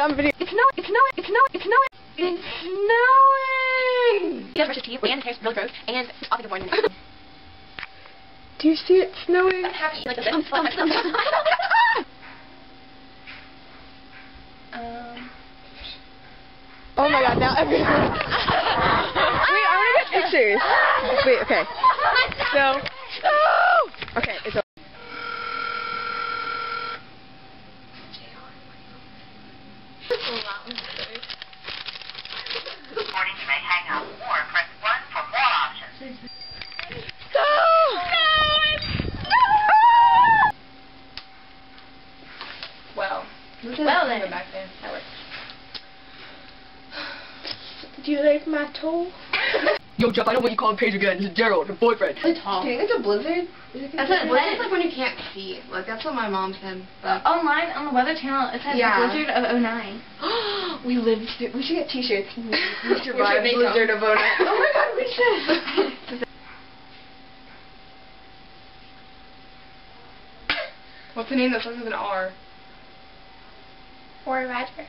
on video. It's snowing! It's snowing! It's snowing! It's snowing! It's snowing! He brushes teeth, and hair's really gross, and it's off the point. Do you see it snowing? I'm happy like this. Oh my god, now everyone. Wait, I want to get pictures. Wait, okay. So. Oh! Okay, it's over. Recording, you may hang up or press 1 for more options. Well then. Back there. That works. Do you like my toe? Yo, Jeff, I know what you call him crazy again. This is Gerald, your boyfriend. It's tall. Do you think it's a blizzard? That's what it Blizzard's said. like when you can't see. Like, that's what my mom said. But Online, on the Weather Channel, it says blizzard of 09. we lived through. We should get t-shirts. We make survived them. blizzard of 09. Oh my god, we should. What's the name that starts with an R? Or Roger.